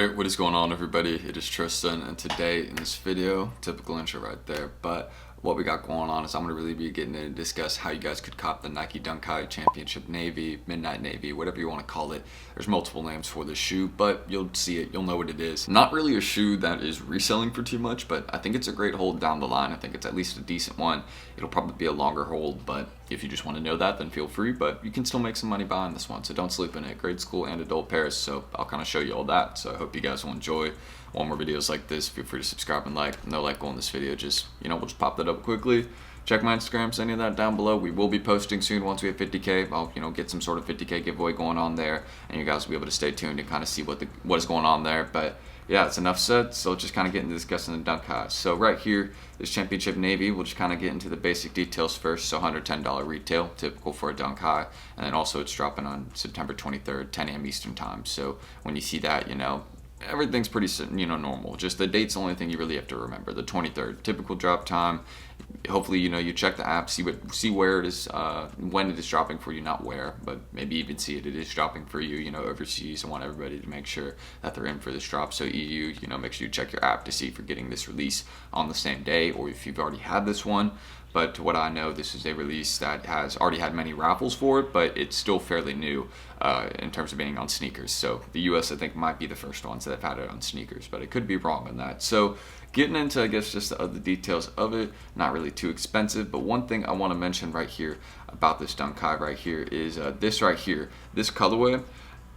Alright, what is going on everybody? It is Tristan, and today in this video, typical intro right there, but what we got going on is I'm going to really be getting in and discuss how you guys could cop the Nike Dunk High Championship Navy, Midnight Navy, whatever you want to call it. There's multiple names for this shoe, but you'll see it, you'll know what it is. Not really a shoe that is reselling for too much, but I think it's a great hold down the line. I think it's at least a decent one. It'll probably be a longer hold, but if you just want to know that, then feel free, but you can still make some money buying this one, so don't sleep in it. Grade school and adult pairs, so I'll kind of show you all that, so I hope you guys will enjoy. Want more videos like this, feel free to subscribe and like. No like on this video, just, we'll just pop that up quickly. Check my Instagrams, any of that down below. We will be posting soon once we hit 50K. I'll, get some sort of 50K giveaway going on there, and you guys will be able to stay tuned and kind of see what is going on there. But yeah, it's enough said, so just kind of get into discussing the Dunk Highs. So right here, this Championship Navy, we'll just kind of get into the basic details first. So $110 retail, typical for a Dunk High. And then also it's dropping on September 23rd, 10 a.m. Eastern time. So when you see that, everything's pretty, normal. Just the date's the only thing you really have to remember. The 23rd, typical drop time. Hopefully, you check the app, see where it is, when it is dropping for you, not where, but maybe even see it is dropping for you, overseas. I want everybody to make sure that they're in for this drop. So EU, make sure you check your app to see if you're getting this release on the same day or if you've already had this one. But to what I know, this is a release that has already had many raffles for it, but it's still fairly new in terms of being on Snkrs. So the US, I think, might be the first ones that have had it on Snkrs, but it could be wrong on that. So getting into, I guess, just the other details of it, not really too expensive, but one thing I want to mention right here about this Dunk High right here is this right here, this colorway.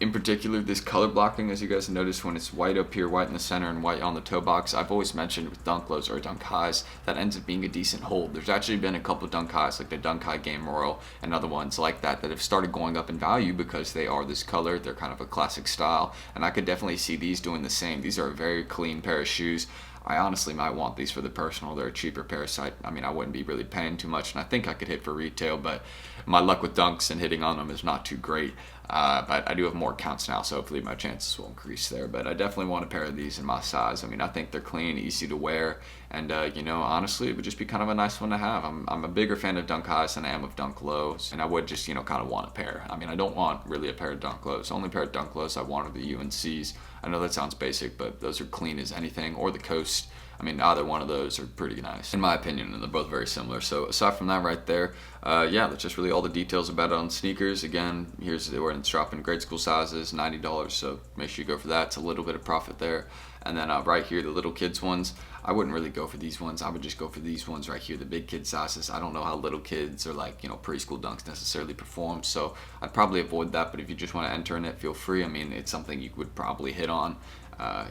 In particular, this color blocking, as you guys notice, when it's white up here, white in the center, and white on the toe box, I've always mentioned with Dunk Lows or Dunk Highs, that ends up being a decent hold. There's actually been a couple of Dunk Highs, like the Dunk High Game Royal and other ones like that have started going up in value because they are this color. They're kind of a classic style, and I could definitely see these doing the same. These are a very clean pair of shoes. I honestly might want these for the personal. They're a cheaper pair, so I wouldn't be really paying too much, and I think I could hit for retail, but my luck with dunks and hitting on them is not too great. But I do have more accounts now, so hopefully my chances will increase there. But I definitely want a pair of these in my size. I think they're clean, easy to wear, and honestly, it would just be kind of a nice one to have. I'm a bigger fan of Dunk Highs than I am of Dunk Lows, and I would just kind of want a pair. I don't want really a pair of Dunk Lows. The only pair of Dunk Lows I want are the UNCs. I know that sounds basic, but those are clean as anything, or the Coast. Either one of those are pretty nice, in my opinion, and they're both very similar. So aside from that right there, yeah, that's just really all the details about it on Snkrs. Again, here's where it's dropping. Grade school sizes, $90, so make sure you go for that. It's a little bit of profit there. And then right here, the little kids ones, I wouldn't really go for these ones. I would just go for these ones right here, the big kid sizes. I don't know how little kids or preschool dunks necessarily perform, so I'd probably avoid that. But if you just want to enter in it, feel free. It's something you would probably hit on.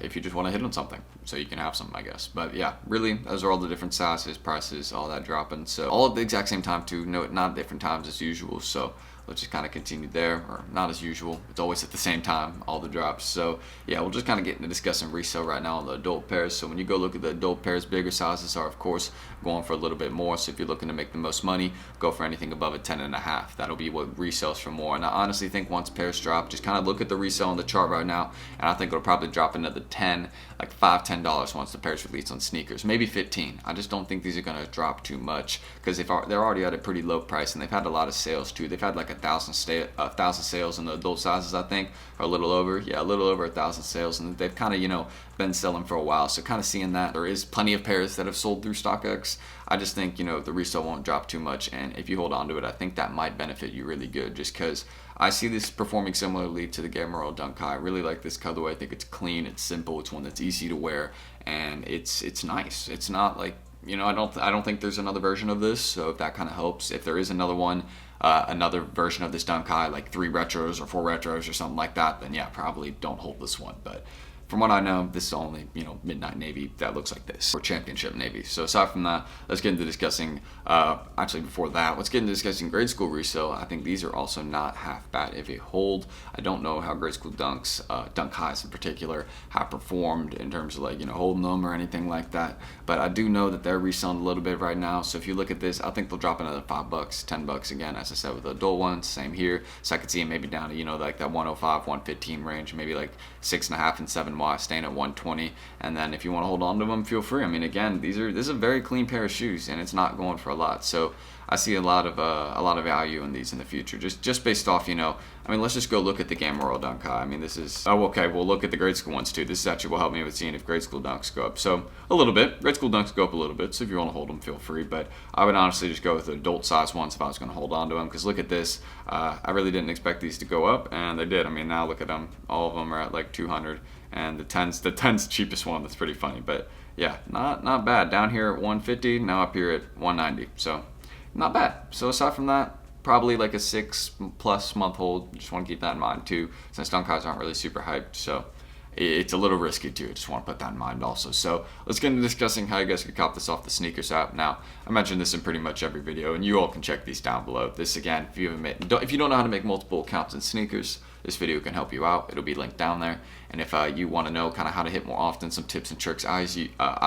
If you just want to hit on something, so you can have some, I guess. But yeah, really, those are all the different sizes, prices, all that dropping. So all at the exact same time too, not different times as usual. So let's just kind of continue there, or not as usual. It's always at the same time, all the drops. So yeah, we'll just kind of get into discussing resale right now on the adult pairs. So when you go look at the adult pairs, bigger sizes are, of course, going for a little bit more. So if you're looking to make the most money, go for anything above a 10.5. That'll be what resells for more. And I honestly think once pairs drop, just kind of look at the resale on the chart right now, and I think it'll probably drop another 10, like $5-10 once the pairs release on Snkrs, maybe 15. I just don't think these are going to drop too much, because they're already at a pretty low price, and they've had a lot of sales too. They've had like 1,000 sales in the adult sizes, I think, or a little over 1,000 sales, and they've kind of been selling for a while. So kind of seeing that there is plenty of pairs that have sold through StockX, I just think the resale won't drop too much, and if you hold on to it, I think that might benefit you really good, just because I see this performing similarly to the Game Royal Dunk High. I really like this colorway. I think it's clean, it's simple, it's one that's easy to wear, and it's nice. It's not like, I don't think there's another version of this, so if that kind of helps. If there is another one, another version of this Dunk High, like 3 retros or 4 retros or something like that, then yeah, probably don't hold this one. But from what I know, this is only, Midnight Navy that looks like this, or Championship Navy. So aside from that, let's get into discussing, actually before that, let's get into discussing grade school resale. I think these are also not half bad if a hold. I don't know how grade school dunks, Dunk Highs in particular, have performed in terms of holding them or anything like that. But I do know that they're reselling a little bit right now. So if you look at this, I think they'll drop another $5, $10 again, as I said with the adult ones, same here. So I could see it maybe down to, like that 105, 115 range, maybe like 6.5 and 7 wide, staying at 120. And then if you want to hold on to them, feel free. Again, this is a very clean pair of shoes, and it's not going for a lot. So I see a lot of value in these in the future. Just based off, you know, I mean, let's just go look at the Gamma Royal Dunk High. I mean, this is, oh, okay, we'll look at the grade school ones too. This actually will help me with seeing if grade school dunks go up. So a little bit, grade school dunks go up a little bit. So if you want to hold them, feel free. But I would honestly just go with the adult size ones if I was going to hold on to them. Because look at this, I really didn't expect these to go up, and they did. I mean, now look at them. All of them are at like 200, and the 10's the cheapest one. That's pretty funny, but yeah, not bad. Down here at 150, now up here at 190. So not bad. So aside from that, probably like a 6+ month hold. Just want to keep that in mind too, since dunk highs aren't really super hyped. So it's a little risky too. Just want to put that in mind also. So let's get into discussing how you guys could cop this off the Snkrs app. Now, I mentioned this in pretty much every video, and you all can check these down below. This again, if you don't know how to make multiple accounts in Snkrs, this video can help you out. It'll be linked down there. And if you want to know kind of how to hit more often, some tips and tricks I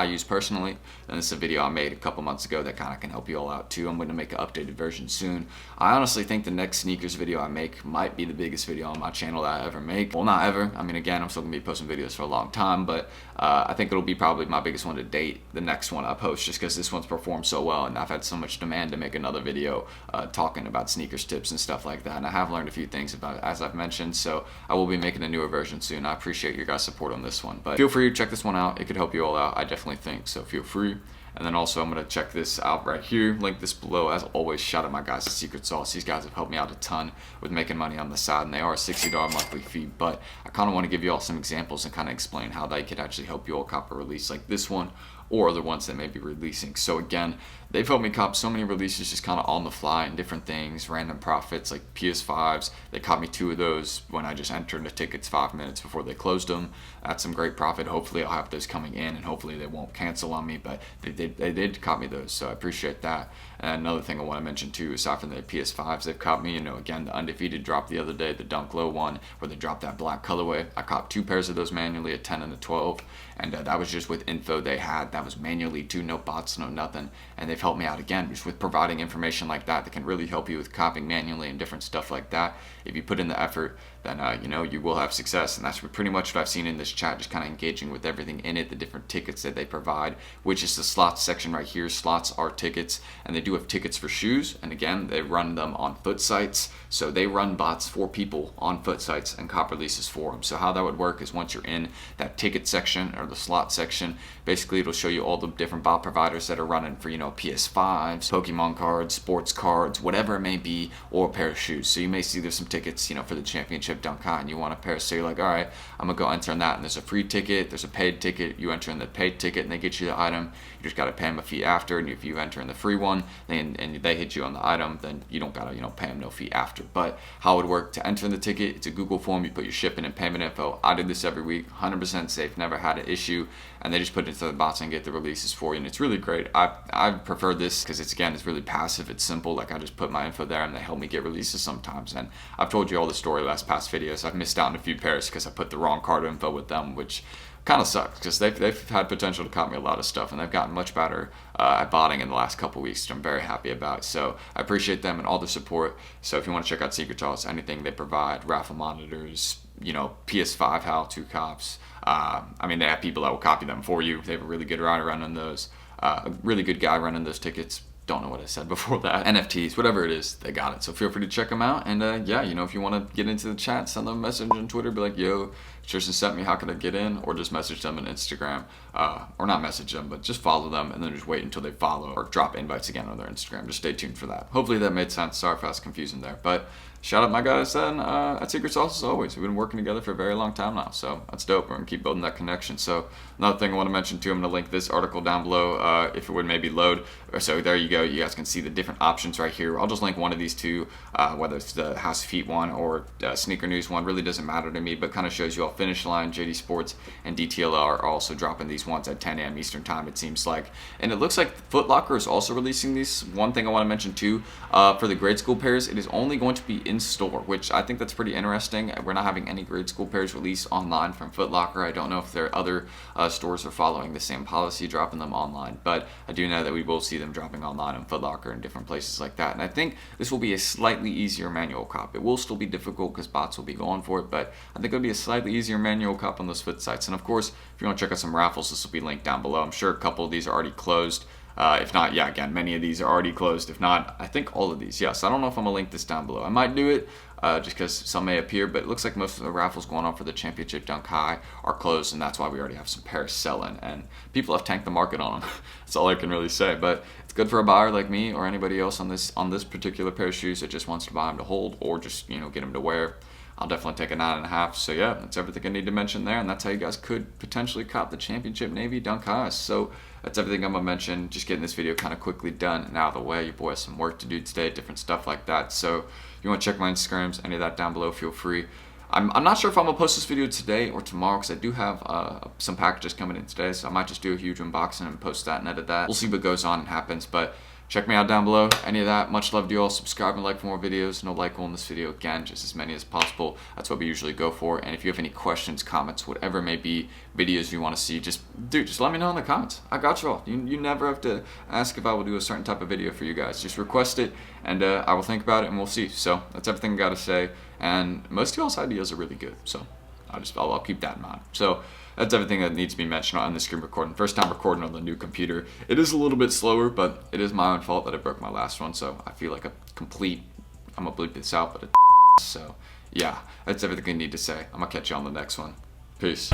use personally, then this is a video I made a couple months ago that kind of can help you all out too. I'm going to make an updated version soon. I honestly think the next Snkrs video I make might be the biggest video on my channel that I ever make. Well, not ever. I mean, again, I'm still going to be posting videos for a long time, but I think it'll be probably my biggest one to date, the next one I post, just because this one's performed so well, and I've had so much demand to make another video talking about Snkrs tips and stuff like that. And I have learned a few things about it, as I've mentioned, so I will be making a newer version soon. I appreciate your guys' support on this one, but feel free to check this one out. It could help you all out, I definitely think, so feel free. And then also I'm going to check this out right here, link this below. As always, shout out my guys at Secret Sauce. These guys have helped me out a ton with making money on the side, and they are a $60 monthly fee, but I kind of want to give you all some examples and kind of explain how they could actually help you all cop a release like this one or other ones that may be releasing. So again, they've helped me cop so many releases just kind of on the fly and different things, random profits like PS5s. They caught me 2 of those when I just entered the tickets 5 minutes before they closed them. That's some great profit. Hopefully I'll have those coming in, and hopefully they won't cancel on me, but they did caught me those, so I appreciate that. And another thing I want to mention too, aside from the PS5s, they've caught me, you know, again, the Undefeated drop the other day, the Dunk Low one, where they dropped that black colorway. I caught 2 pairs of those manually, a 10 and a 12, and that was just with info they had. That was manually too, no bots, no nothing, and they've helped me out again just with providing information like that can really help you with copying manually and different stuff like that. If you put in the effort, then you know, you will have success. And that's pretty much what I've seen in this chat, just kind of engaging with everything in it, the different tickets that they provide, which is the slots section right here. Slots are tickets, and they do have tickets for shoes, and again, they run them on FOOTSITES. So they run bots for people on FOOTSITES and cop releases for them. So how that would work is once you're in that ticket section or the slot section, basically it'll show you all the different bot providers that are running for, you know, PS5s, Pokemon cards, sports cards, whatever it may be, or a pair of shoes. So you may see there's some tickets, you know, for the championship dunk high, and you want a pair. So you're like, all right, I'm gonna go enter in that, and there's a free ticket, there's a paid ticket. You enter in the paid ticket, and they get you the item. You just gotta pay them a fee after. And if you enter in the free one, and they hit you on the item, then you don't gotta, you know, pay them no fee after. But how it would work to enter in the ticket, it's a Google form. You put your shipping and payment info. I did this every week, 100% safe, never had an issue, and they just put it into the bots and get the releases for you, and it's really great. I prefer this because it's really passive. It's simple. Like, I just put my info there, and they help me get releases sometimes. And I've told you all the story past videos. I've missed out on a few pairs because I put the wrong card info with them, which kind of sucks because they've had potential to cop me a lot of stuff, and they've gotten much better at botting in the last couple weeks, which I'm very happy about. So I appreciate them and all the support. So if you want to check out Secret Sauce, anything they provide, raffle monitors, you know, PS5 how-to cops. I mean, they have people that will copy them for you. They have a really good rider running those, a really good guy running those tickets. Don't know what I said before that. NFTs, whatever it is, they got it. So feel free to check them out. And yeah, you know, if you want to get into the chat, send them a message on Twitter. Be like, yo, Tristan sent me, how can I get in? Or just message them on Instagram. Or not message them, but just follow them and then just wait until they follow or drop invites again on their Instagram. Just stay tuned for that. Hopefully that made sense. Sorry if I was confusing there. But shout out my guys then at Secret Sauce as always. We've been working together for a very long time now, so that's dope. We're gonna keep building that connection. So another thing I want to mention too, I'm gonna link this article down below if it would maybe load. So there you go. You guys can see the different options right here. I'll just link one of these two, whether it's the House of Feet one or Sneaker News one. Really doesn't matter to me, but kind of shows you all Finish Line, JD Sports, and DTLR are also dropping these ones at 10 a.m. Eastern time, it seems like. And it looks like Foot Locker is also releasing these. One thing I want to mention too, for the grade school pairs, it is only going to be in store, which I think that's pretty interesting. We're not having any grade school pairs released online from Foot Locker. I don't know if there are other stores are following the same policy, dropping them online, but I do know that we will see them dropping online on Foot Locker and different places like that. And I think this will be a slightly easier manual cop. It will still be difficult because bots will be going for it, but I think it'll be a slightly easier manual cop on those FOOTSITES. And of course, if you want to check out some raffles, this will be linked down below. I'm sure a couple of these are already closed. If not, yeah, again, many of these are already closed. If not, I think all of these, yes. I don't know if I'm gonna link this down below. I might do it just because some may appear, but it looks like most of the raffles going on for the championship dunk high are closed, and that's why we already have some pairs selling, and people have tanked the market on them. That's all I can really say, but it's good for a buyer like me or anybody else on this particular pair of shoes that just wants to buy them to hold or just, you know, get them to wear. I'll definitely take a 9.5. So yeah, that's everything I need to mention there, and that's how you guys could potentially cop the championship navy dunk highs. So that's everything I'm gonna mention. Just getting this video kind of quickly done and out of the way. Your boy has some work to do today, different stuff like that. So if you want to check my Snkrs, any of that down below, feel free. I'm not sure if I'm gonna post this video today or tomorrow because I do have some packages coming in today, so I might just do a huge unboxing and post that and edit that. We'll see what goes on and happens, but check me out down below. Any of that. Much love to you all. Subscribe and like for more videos. No like on this video, again, just as many as possible. That's what we usually go for. And if you have any questions, comments, whatever it may be, videos you want to see, just let me know in the comments. I got you all. You never have to ask if I will do a certain type of video for you guys. Just request it, and I will think about it, and we'll see. So that's everything I got to say. And most of y'all's ideas are really good. So I'll keep that in mind. So that's everything that needs to be mentioned on the screen recording. First time recording on the new computer. It is a little bit slower, but it is my own fault that I broke my last one, so I feel like I'm gonna bleep this out, but so yeah, that's everything I need to say. I'm gonna catch you on the next one. Peace.